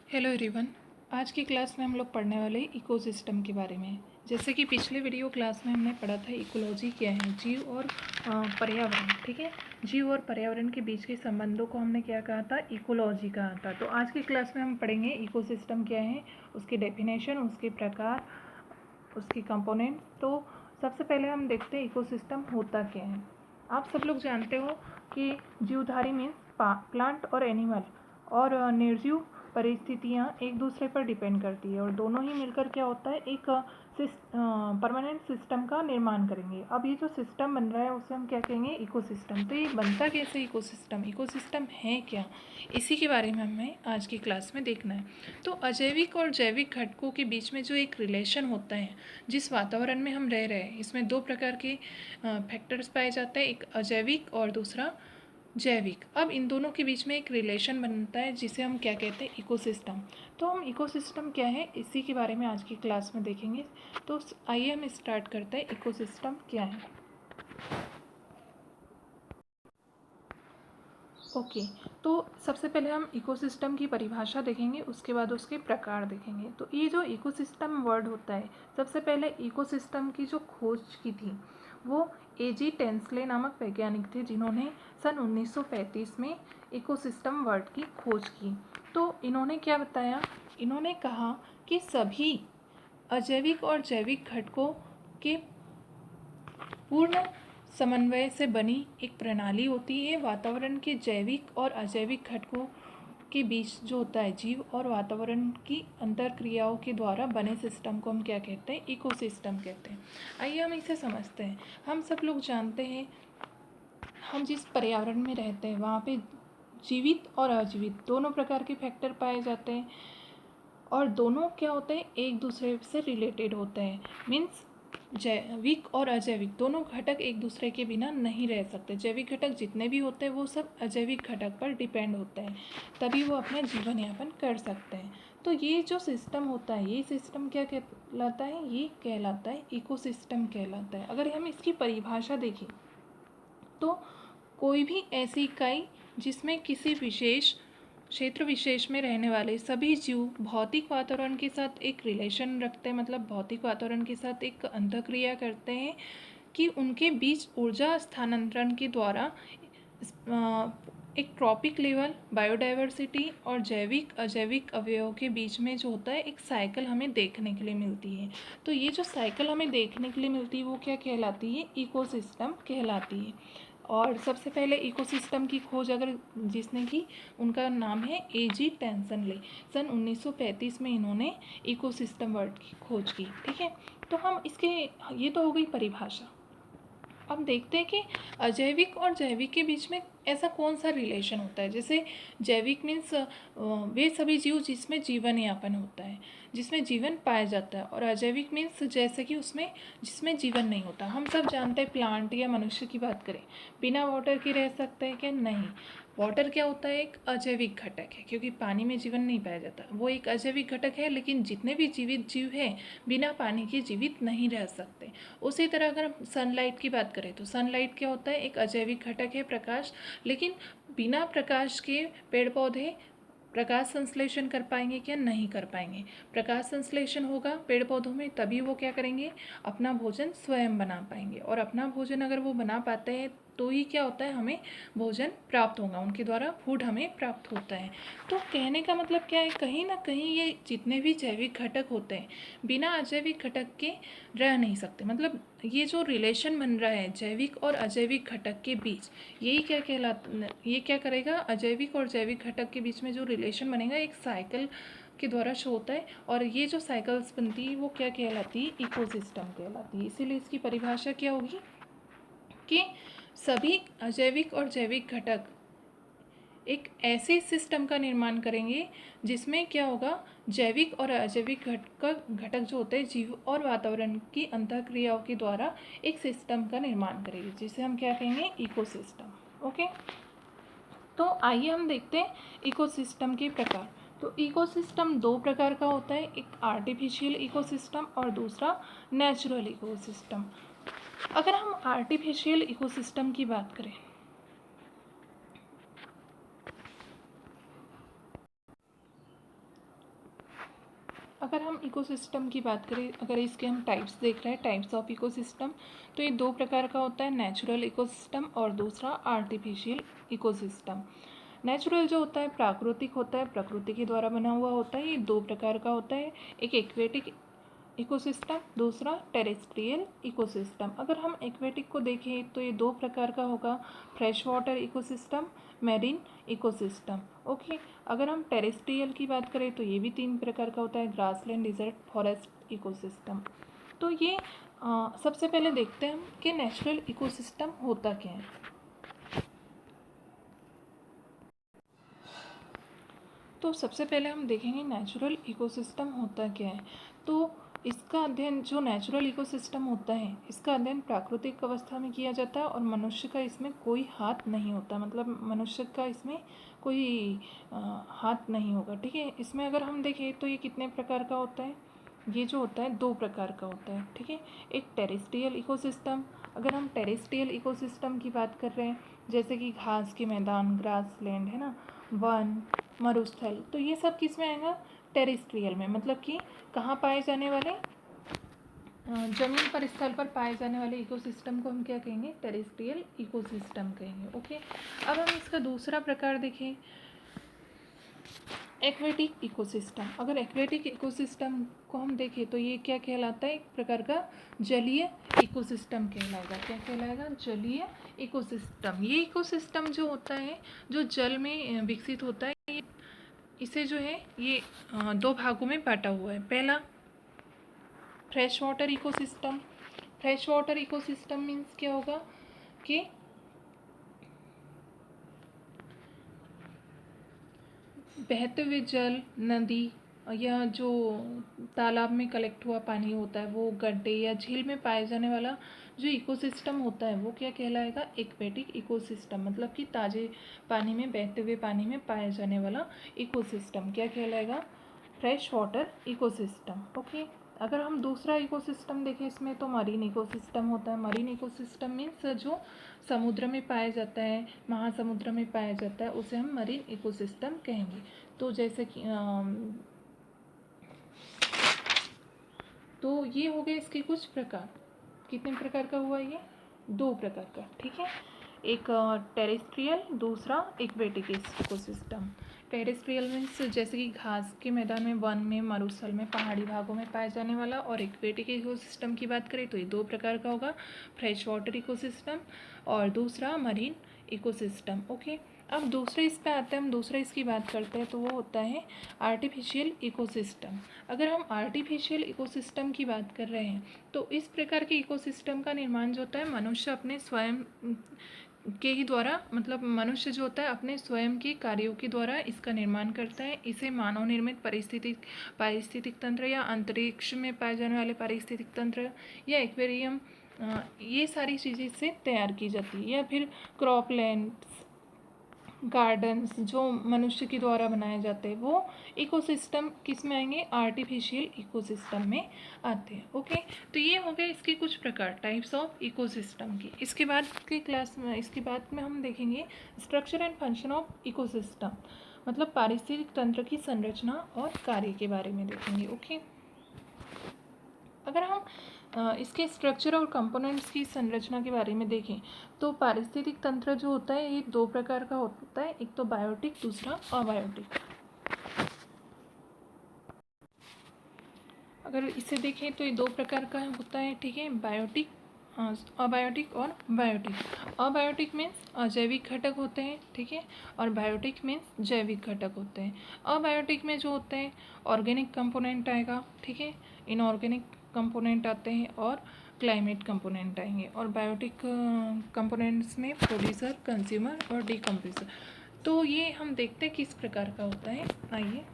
Hello everyone. आज की class में हम लोग पढ़ने वाले इकोसिस्टम के बारे में। जैसे कि पिछले वीडियो क्लास में हमने पढ़ा था इकोलॉजी क्या है, जीव और पर्यावरण। ठीक है, जीव और पर्यावरण के बीच के संबंधों को हमने क्या कहा था, इकोलॉजी कहा था। तो आज की क्लास में हम पढ़ेंगे इकोसिस्टम क्या है, उसकी डेफिनेशन, उसके प्रकार, उसकी कंपोनेंट। तो सबसे पहले हम देखते हैं इकोसिस्टम होता क्या है। आप सब लोग जानते हो कि जीवधारी मीन्स प्लांट और एनिमल और निर्जीव परिस्थितियाँ एक दूसरे पर डिपेंड करती है और दोनों ही मिलकर क्या होता है, एक परमानेंट सिस्टम का निर्माण करेंगे। अब ये जो सिस्टम बन रहा है उसे हम क्या कहेंगे, इकोसिस्टम। तो ये बनता कैसे इकोसिस्टम, इकोसिस्टम है क्या, इसी के बारे में हमें आज की क्लास में देखना है। तो अजैविक और जैविक घटकों के बीच में जो एक रिलेशन होता है, जिस वातावरण में हम रह रहे हैं, इसमें दो प्रकार के फैक्टर्स पाए जाते हैं, एक अजैविक और दूसरा जैविक। अब इन दोनों के बीच में एक रिलेशन बनता है जिसे हम क्या कहते हैं, इकोसिस्टम। तो हम इकोसिस्टम क्या है इसी के बारे में आज की क्लास में देखेंगे। तो आइए हम स्टार्ट करते हैं, इकोसिस्टम क्या है। ओके, तो सबसे पहले हम इकोसिस्टम की परिभाषा देखेंगे, उसके बाद उसके प्रकार देखेंगे। तो ये जो इकोसिस्टम वर्ड होता है, सबसे पहले इकोसिस्टम की जो खोज की थी वो एजी टेंसले नामक वैज्ञानिक थे, जिन्होंने सन 1935 में इकोसिस्टम वर्ड की खोज की। तो इन्होंने क्या बताया, इन्होंने कहा कि सभी अजैविक और जैविक घटकों के पूर्ण समन्वय से बनी एक प्रणाली होती है। वातावरण के जैविक और अजैविक घटकों के बीच जो होता है, जीव और वातावरण की अंतरक्रियाओं के द्वारा बने सिस्टम को हम क्या कहते हैं, इकोसिस्टम कहते हैं। आइए हम इसे समझते हैं। हम सब लोग जानते हैं, हम जिस पर्यावरण में रहते हैं वहाँ पे जीवित और अजीवित दोनों प्रकार के फैक्टर पाए जाते हैं और दोनों क्या होते हैं, एक दूसरे से रिलेटेड होते हैं। मीन्स जैविक और अजैविक दोनों घटक एक दूसरे के बिना नहीं रह सकते। जैविक घटक जितने भी होते हैं वो सब अजैविक घटक पर डिपेंड होते हैं, तभी वो अपना जीवन यापन कर सकते हैं। तो ये जो सिस्टम होता है, ये सिस्टम क्या कहलाता है, ये कहलाता है इकोसिस्टम कहलाता है। अगर हम इसकी परिभाषा देखें तो कोई भी ऐसी इकाई जिसमें किसी विशेष क्षेत्र विशेष में रहने वाले सभी जीव भौतिक वातावरण के साथ एक रिलेशन रखते हैं, मतलब भौतिक वातावरण के साथ एक अंतःक्रिया करते हैं कि उनके बीच ऊर्जा स्थानांतरण के द्वारा एक ट्रॉपिक लेवल बायोडाइवर्सिटी और जैविक अजैविक अवयवों के बीच में जो होता है एक साइकिल हमें देखने के लिए मिलती है। तो ये जो साइकिल हमें देखने के लिए मिलती है वो क्या कहलाती है, इकोसिस्टम कहलाती है। और सबसे पहले इकोसिस्टम की खोज अगर जिसने की, उनका नाम है एजी टेंसनले। सन 1935 में इन्होंने इकोसिस्टम वर्ड की खोज की। ठीक है, तो हम इसके, ये तो हो गई परिभाषा। अब देखते हैं कि अजैविक और जैविक के बीच में ऐसा कौन सा रिलेशन होता है। जैसे जैविक मीन्स वे सभी जीव जिसमें जीवन यापन होता है, जिसमें जीवन पाया जाता है, और अजैविक मीन्स जैसे कि उसमें जिसमें जीवन नहीं होता। हम सब जानते हैं, प्लांट या मनुष्य की बात करें, बिना वाटर के रह सकते हैं क्या, नहीं। वाटर क्या होता है, एक अजैविक घटक है, क्योंकि पानी में जीवन नहीं पाया जाता, वो एक अजैविक घटक है। लेकिन जितने भी जीवित जीव हैं बिना पानी के जीवित नहीं रह सकते। उसी तरह अगर हम सनलाइट की बात करें तो सनलाइट क्या होता है, एक अजैविक घटक है, प्रकाश। लेकिन बिना प्रकाश के पेड़ पौधे प्रकाश संश्लेषण कर पाएंगे क्या, नहीं कर पाएंगे। प्रकाश संश्लेषण होगा पेड़ पौधों में, तभी वो क्या करेंगे, अपना भोजन स्वयं बना पाएंगे। और अपना भोजन अगर वो बना पाते हैं तो ही क्या होता है, हमें भोजन प्राप्त होगा, उनके द्वारा फूड हमें प्राप्त होता है। तो कहने का मतलब क्या है, कहीं ना कहीं ये जितने भी जैविक घटक होते हैं बिना अजैविक घटक के रह नहीं सकते। मतलब ये जो रिलेशन बन रहा है जैविक और अजैविक घटक के बीच, यही क्या कहलाता, ये क्या करेगा, अजैविक और जैविक घटक के बीच में जो रिलेशन बनेगा एक साइकिल के द्वारा शो होता है। और ये जो साइकिल्स बनती है वो क्या कहलाती है, इकोसिस्टम कहलाती है। इसीलिए इसकी परिभाषा क्या होगी कि सभी अजैविक और जैविक घटक एक ऐसे सिस्टम का निर्माण करेंगे जिसमें क्या होगा, जैविक और अजैविक घटक जो होते हैं जीव और वातावरण की अंतःक्रियाओं के द्वारा एक सिस्टम का निर्माण करेंगे, जिसे हम क्या कहेंगे, इकोसिस्टम। ओके, तो आइए हम देखते हैं इकोसिस्टम के प्रकार। तो इकोसिस्टम दो प्रकार का होता है, एक आर्टिफिशियल इकोसिस्टम और दूसरा नेचुरल इकोसिस्टम। अगर हम आर्टिफिशियल इकोसिस्टम की बात करें अगर हम इकोसिस्टम की बात करें, अगर इसके हम टाइप्स देख रहे हैं, टाइप्स ऑफ इकोसिस्टम, तो ये दो प्रकार का होता है, नेचुरल इकोसिस्टम और दूसरा आर्टिफिशियल इकोसिस्टम। नेचुरल जो होता है प्राकृतिक होता है, प्रकृति के द्वारा बना हुआ होता है, ये दो प्रकार का होता है, एक एक्वेटिक इकोसिस्टम, दूसरा टेरेस्ट्रियल इकोसिस्टम। अगर हम एक्वेटिक को देखें तो ये दो प्रकार का होगा, fresh water ecosystem, marine ecosystem. Okay, अगर हम टेरेस्ट्रियल की बात करें तो ये भी तीन प्रकार का होता है, ग्रासलैंड, डिजर्ट, फॉरेस्ट इकोसिस्टम। तो ये सबसे पहले देखते हैं हम कि नेचुरल इकोसिस्टम होता क्या है। तो सबसे पहले हम देखेंगे नेचुरल इकोसिस्टम होता क्या है। तो इसका अध्ययन, जो नेचुरल इकोसिस्टम होता है, इसका अध्ययन प्राकृतिक अवस्था में किया जाता है और मनुष्य का इसमें कोई हाथ नहीं होता, मतलब मनुष्य का इसमें कोई हाथ नहीं होगा। ठीक है, इसमें अगर हम देखें तो ये कितने प्रकार का होता है, ये जो होता है दो प्रकार का होता है। ठीक है, एक टेरेस्ट्रियल इकोसिस्टम। अगर हम टेरेस्ट्रियल इकोसिस्टम की बात कर रहे हैं, जैसे कि घास के मैदान, ग्रास लैंड है ना, वन, मरुस्थल, तो ये सब किस में आएगा, टेरेस्ट्रियल में, मतलब कि कहाँ पाए जाने वाले, जमीन पर, स्थल पर पाए जाने वाले इकोसिस्टम को हम क्या कहेंगे, टेरेस्ट्रियल इकोसिस्टम कहेंगे। ओके, अब हम इसका दूसरा प्रकार देखें, एक्वेटिक इकोसिस्टम। अगर एक्वेटिक इकोसिस्टम को हम देखें तो ये क्या कहलाता है, एक प्रकार का जलीय इकोसिस्टम कहलाएगा। क्या कहलाएगा, जलीय इकोसिस्टम। ये इकोसिस्टम जो होता है, जो जल में विकसित होता है, ये इसे जो है ये दो भागों में बांटा हुआ है। पहला fresh water ecosystem. Fresh water ecosystem means क्या होगा कि बहते हुए जल, नदी या जो तालाब में कलेक्ट हुआ पानी होता है, वो गड्ढे या झील में पाए जाने वाला जो इकोसिस्टम होता है, वो क्या कहलाएगा, एक्वेटिक इकोसिस्टम। मतलब कि ताजे पानी में, बहते हुए पानी में पाया जाने वाला इकोसिस्टम क्या कहलाएगा, फ्रेश वाटर इकोसिस्टम। ओके, अगर हम दूसरा इकोसिस्टम देखें इसमें, तो मरीन इकोसिस्टम होता है। मरीन इकोसिस्टम मीन्स जो समुद्र में पाया जाता है, महासमुद्र में पाया जाता है, उसे हम मरीन इकोसिस्टम कहेंगे। तो जैसे कि तो ये हो गए इसके कुछ प्रकार। कितने प्रकार का हुआ ये, दो प्रकार का। ठीक है, एक टेरेस्ट्रियल, दूसरा एक्वेटिक इकोसिस्टम। टेरेस्ट्रियल मीन्स जैसे कि घास के मैदान में, वन में, मरुस्थल में, पहाड़ी भागों में पाए जाने वाला। और एक्वेटिक इकोसिस्टम की बात करें तो ये दो प्रकार का होगा, फ्रेश वाटर इकोसिस्टम और दूसरा मरीन इकोसिस्टम। ओके, अब दूसरे इस पे आते हैं, हम दूसरा इसकी बात करते हैं, तो वो होता है आर्टिफिशियल इकोसिस्टम। अगर हम आर्टिफिशियल इकोसिस्टम की बात कर रहे हैं, तो इस प्रकार के इकोसिस्टम का निर्माण जो होता है मनुष्य अपने स्वयं के ही द्वारा, मतलब मनुष्य जो होता है अपने स्वयं के कार्यों के द्वारा इसका निर्माण करता है। इसे मानव निर्मित पारिस्थितिक तंत्र या अंतरिक्ष में पाए जाने वाले पारिस्थितिक तंत्र या एक्वेरियम, ये सारी चीज़ें इससे तैयार की जाती है। या फिर क्रॉपलैंड गार्डन्स जो मनुष्य के द्वारा बनाए जाते हैं, वो इकोसिस्टम किस में आएंगे, आर्टिफिशियल इकोसिस्टम में आते हैं। ओके, तो ये हो गए इसके कुछ प्रकार, टाइप्स ऑफ इकोसिस्टम की। इसके बाद की क्लास में, इसके बाद में हम देखेंगे structure and function of ecosystem, मतलब पारिस्थितिक तंत्र की संरचना और कार्य के बारे में देखेंगे। ओके, अगर हम इसके स्ट्रक्चर और कंपोनेंट्स की संरचना के बारे में देखें, तो पारिस्थितिक तंत्र जो होता है ये दो प्रकार का होता है, एक तो बायोटिक, दूसरा अबायोटिक। अगर इसे देखें तो ये दो प्रकार का होता है। ठीक है, बायोटिक, अबायोटिक और बायोटिक। अबायोटिक मीन्स अजैविक घटक होते हैं। ठीक है, और बायोटिक मीन्स जैविक घटक होते हैं। अबायोटिक में जो होते हैं ऑर्गेनिक कंपोनेंट आएगा। ठीक है, इनऑर्गेनिक कंपोनेंट आते हैं और क्लाइमेट कंपोनेंट आएंगे। और बायोटिक कंपोनेंट्स में प्रोड्यूसर, कंज्यूमर और डिकम्पोजर। तो ये हम देखते हैं किस प्रकार का होता है। आइए,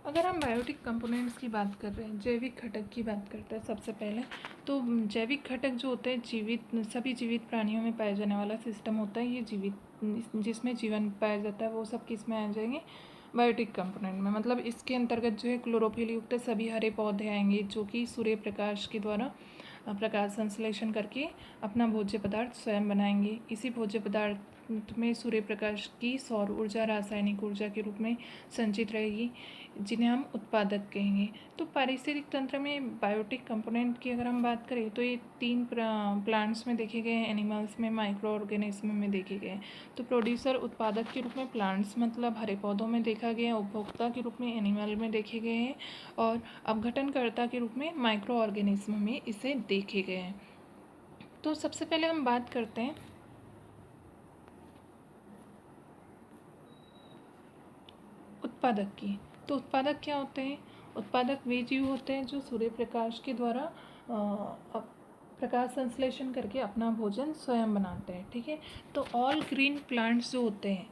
अगर हम बायोटिक कंपोनेंट्स की बात कर रहे हैं, जैविक घटक की बात करते हैं सबसे पहले, तो जैविक घटक जो होते हैं जीवित, सभी जीवित प्राणियों में पाया जाने वाला सिस्टम होता है। ये जीवित, जिसमें जीवन पाया जाता है, वो सब किस में आ जाएंगे, बायोटिक कंपोनेंट में। मतलब इसके अंतर्गत जो है क्लोरोफिल युक्त सभी हरे पौधे आएंगे, जो कि सूर्य प्रकाश के द्वारा प्रकाश संश्लेषण करके अपना भोज्य पदार्थ स्वयं बनाएंगे। इसी भोज्य पदार्थ में सूर्य प्रकाश की सौर ऊर्जा रासायनिक ऊर्जा के रूप में संचित रहेगी, जिन्हें हम उत्पादक कहेंगे। तो पारिस्थितिक तंत्र में बायोटिक कंपोनेंट की अगर हम बात करें तो ये 3 प्लांट्स में देखे गए हैं, एनिमल्स में, माइक्रो ऑर्गेनिज्म में देखे गए हैं। तो प्रोड्यूसर उत्पादक के रूप में प्लांट्स मतलब हरे पौधों में देखा गया, उपभोक्ता के रूप में एनिमल में देखे गए हैं, और अपघटनकर्ता के रूप में माइक्रो ऑर्गेनिज्म में इसे देखे गए हैं। तो सबसे पहले हम बात करते हैं उत्पादक की। तो उत्पादक क्या होते हैं? उत्पादक वे जीव होते हैं जो सूर्य प्रकाश के द्वारा प्रकाश संश्लेषण करके अपना भोजन स्वयं बनाते हैं। ठीक है, तो ऑल ग्रीन प्लांट्स जो होते हैं,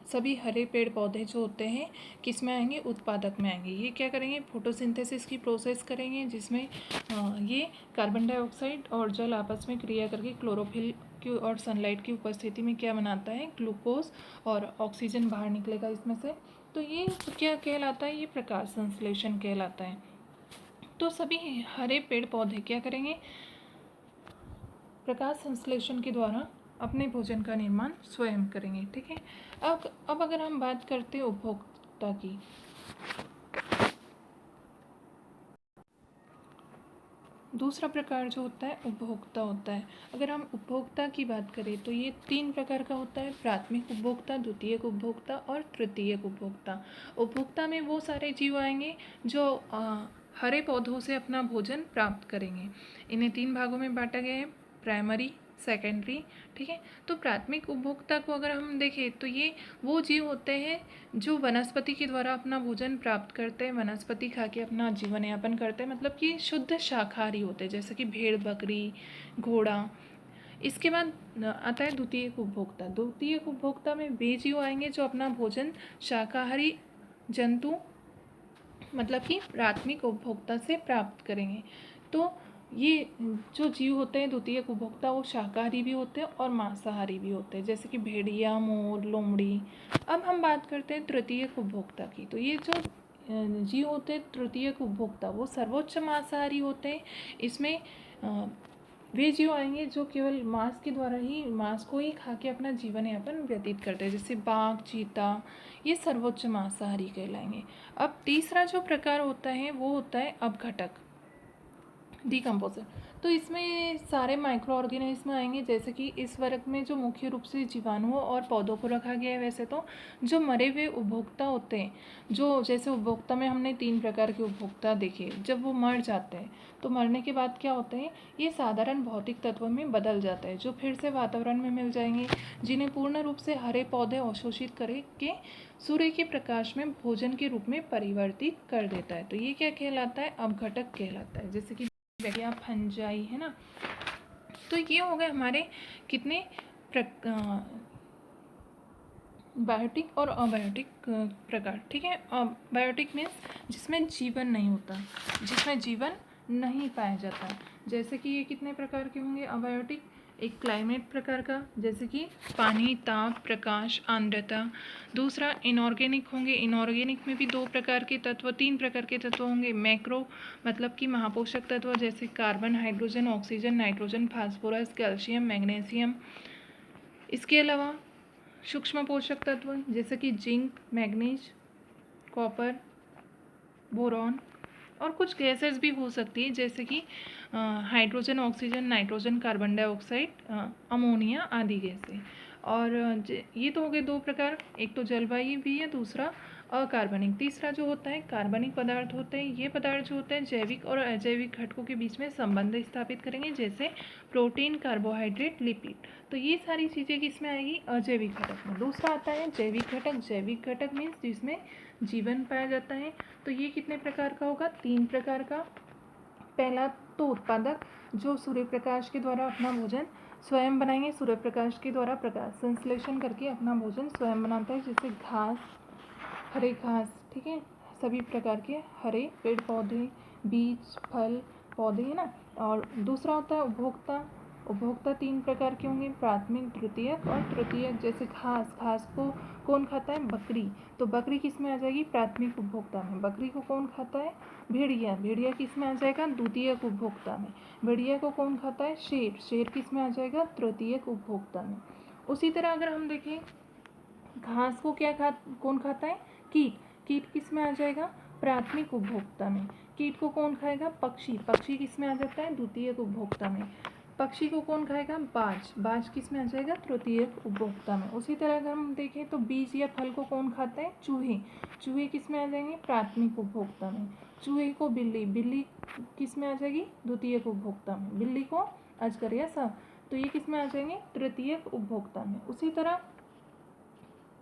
सभी हरे पेड़ पौधे जो होते हैं, किस में आएंगे? उत्पादक में आएंगे। ये क्या करेंगे? फोटोसिंथेसिस की प्रोसेस करेंगे, जिसमें ये कार्बन डाइऑक्साइड और जल आपस में क्रिया करके क्लोरोफिल की और सनलाइट की उपस्थिति में क्या बनाता है? ग्लूकोज और ऑक्सीजन बाहर निकलेगा इसमें से। तो ये क्या कहलाता है? ये प्रकाश संश्लेषण कहलाता है। तो सभी हरे पेड़ पौधे क्या करेंगे? प्रकाश संश्लेषण के द्वारा अपने भोजन का निर्माण स्वयं करेंगे। ठीक है, अब अगर हम बात करते हैं उपभोक्ता की, दूसरा प्रकार जो होता है उपभोक्ता होता है। अगर हम उपभोक्ता की बात करें तो ये 3 प्रकार का होता है: प्राथमिक उपभोक्ता, द्वितीयक उपभोक्ता और तृतीयक उपभोक्ता। उपभोक्ता में वो सारे जीव आएंगे जो हरे पौधों से अपना भोजन प्राप्त करेंगे। इन्हें 3 भागों में बांटा गया है: प्राइमरी, सेकेंडरी। ठीक है, तो प्राथमिक उपभोक्ता को अगर हम देखें तो ये वो जीव होते हैं जो वनस्पति के द्वारा अपना भोजन प्राप्त करते हैं, वनस्पति खा के अपना जीवन यापन करते हैं, मतलब कि शुद्ध शाकाहारी होते हैं, जैसे कि भेड़, बकरी, घोड़ा। इसके बाद आता है द्वितीयक उपभोक्ता। द्वितीयक उपभोक्ता में वे जीव आएंगे जो अपना भोजन शाकाहारी जंतु मतलब कि प्राथमिक उपभोक्ता से प्राप्त करेंगे। तो ये जो जीव होते हैं द्वितीयक उपभोक्ता, वो शाकाहारी भी होते हैं और मांसाहारी भी होते हैं, जैसे कि भेड़िया, मोर, लोमड़ी। अब हम बात करते हैं तृतीयक उपभोक्ता की। तो ये जो जीव होते हैं तृतीयक उपभोक्ता, वो सर्वोच्च मांसाहारी होते हैं। इसमें वे जीव आएंगे जो केवल मांस के द्वारा ही, मांस को ही खा के अपना जीवन यापन व्यतीत करते हैं, जैसे बाघ, चीता। ये सर्वोच्च मांसाहारी कहलाएंगे। अब तीसरा जो प्रकार होता है वो होता है अपघटक, डिकम्पोजर। तो इसमें सारे माइक्रो ऑर्गेनिज्म आएंगे, जैसे कि इस वर्ग में जो मुख्य रूप से जीवाणुओं और पौधों को रखा गया है। वैसे तो जो मरे हुए उपभोक्ता होते हैं, जो जैसे उपभोक्ता में हमने 3 प्रकार के उपभोक्ता देखे, जब वो मर जाते हैं तो मरने के बाद क्या होते हैं? ये साधारण भौतिक तत्वों में बदल जाता है, जो फिर से वातावरण में मिल जाएंगे, जिन्हें पूर्ण रूप से हरे पौधे अवशोषित करके सूर्य के प्रकाश में भोजन के रूप में परिवर्तित कर देता है। तो ये क्या कहलाता है? अपघटक कहलाता है। जैसे कि बैक्टीरिया, फंजाई, है ना। तो ये हो गए हमारे कितने बायोटिक और अबायोटिक प्रकार। ठीक है, बायोटिक मीन्स जिसमें जीवन नहीं होता, जिसमें जीवन नहीं पाया जाता। जैसे कि ये कितने प्रकार के होंगे अबायोटिक? एक क्लाइमेट प्रकार का, जैसे कि पानी, ताप, प्रकाश, आर्द्रता। दूसरा इनऑर्गेनिक होंगे। इनऑर्गेनिक में भी 2 प्रकार के तत्व, 3 प्रकार के तत्व होंगे। मैक्रो मतलब कि महापोषक तत्व, जैसे carbon, hydrogen, oxygen, nitrogen, phosphorus, calcium, magnesium. इसके अलावा सूक्ष्म पोषक तत्व, जैसे कि जिंक, मैग्नीज, कॉपर, बोरॉन। और कुछ गैसेस भी हो सकती है, जैसे कि hydrogen, oxygen, nitrogen, carbon dioxide, ammonia आदि गैसें। और ये तो हो गए 2 प्रकार, एक तो जलवायु भी है, दूसरा अकार्बनिक। तीसरा जो होता है कार्बनिक पदार्थ होते हैं। ये पदार्थ जो होते हैं जैविक और अजैविक घटकों के बीच में संबंध स्थापित करेंगे, जैसे प्रोटीन, कार्बोहाइड्रेट, लिपिड। तो ये सारी चीज़ें किसमें आएगी? अजैविक घटक में। दूसरा आता है जैविक घटक। जैविक घटक मीन्स जिसमें जीवन पाया जाता है। तो ये कितने प्रकार का होगा? 3 प्रकार का। पहला तो उत्पादक, जो सूर्य प्रकाश के द्वारा अपना भोजन स्वयं बनाएंगे। सूर्य प्रकाश के द्वारा प्रकाश संश्लेषण करके अपना भोजन स्वयं बनाता है, जैसे घास, हरे घास। ठीक है, सभी प्रकार के हरे पेड़ पौधे, बीज, फल, पौधे, है ना। और दूसरा होता है उपभोक्ता, उपभोक्ता 3 प्रकार के होंगे, प्राथमिक, द्वितीयक और तृतीयक। जैसे घास, घास को कौन खाता है? बकरी। तो बकरी किस में आ जाएगी? प्राथमिक उपभोक्ता में। बकरी को कौन खाता है? भेड़िया। भेड़िया किस में आ जाएगा? द्वितीयक उपभोक्ता में। भेड़िया को कौन खाता है? शेर। शेर किस में आ जाएगा? तृतीयक उपभोक्ता में। उसी तरह अगर हम देखें, घास को कौन खाता है? कीट। कीट किस में आ जाएगा? प्राथमिक उपभोक्ता में। कीट को कौन खाएगा? पक्षी। पक्षी किस में आ जाता है? द्वितीयक उपभोक्ता में। पक्षी को कौन खाएगा? बाज। बाज किस में आ जाएगा? तृतीयक उपभोक्ता में। उसी तरह अगर हम देखें तो बीज या फल को कौन खाता है? चूहे। चूहे किस में आ जाएंगे? प्राथमिक उपभोक्ता में। चूहे को बिल्ली। बिल्ली किस में आ जाएगी? द्वितीयक उपभोक्ता में। बिल्ली को अजगर या सांप। तो ये किस में आ जाएंगे? तृतीयक उपभोक्ता में। उसी तरह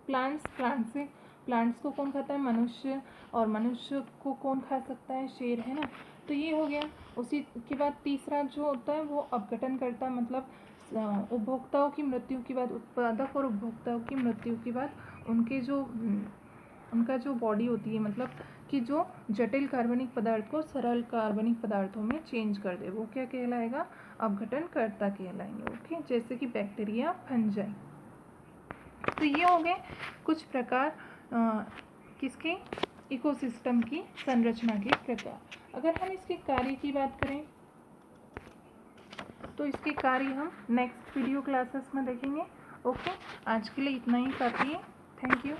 प्लांट्स को कौन खाता है? मनुष्य। और मनुष्य को कौन खा सकता है? शेर, है ना। तो ये हो गया। उसी के बाद तीसरा जो होता है वो अपघटनकर्ता, मतलब उपभोक्ताओं की मृत्यु के बाद, उत्पादक और उपभोक्ताओं की मृत्यु के बाद उनका जो बॉडी होती है, मतलब कि जो जटिल कार्बनिक पदार्थ को सरल कार्बनिक पदार्थों में चेंज कर दे, वो क्या कहलाएगा? अपघटनकर्ता कहलाएंगे। ओके, जैसे कि बैक्टीरिया, फंजाई। तो ये हो गए कुछ प्रकार किसके? इकोसिस्टम की संरचना के प्रकार। अगर हम इसके कार्य की बात करें तो इसके कार्य हम नेक्स्ट वीडियो क्लासेस में देखेंगे। ओके, आज के लिए इतना ही काफ़ी है। Thank you.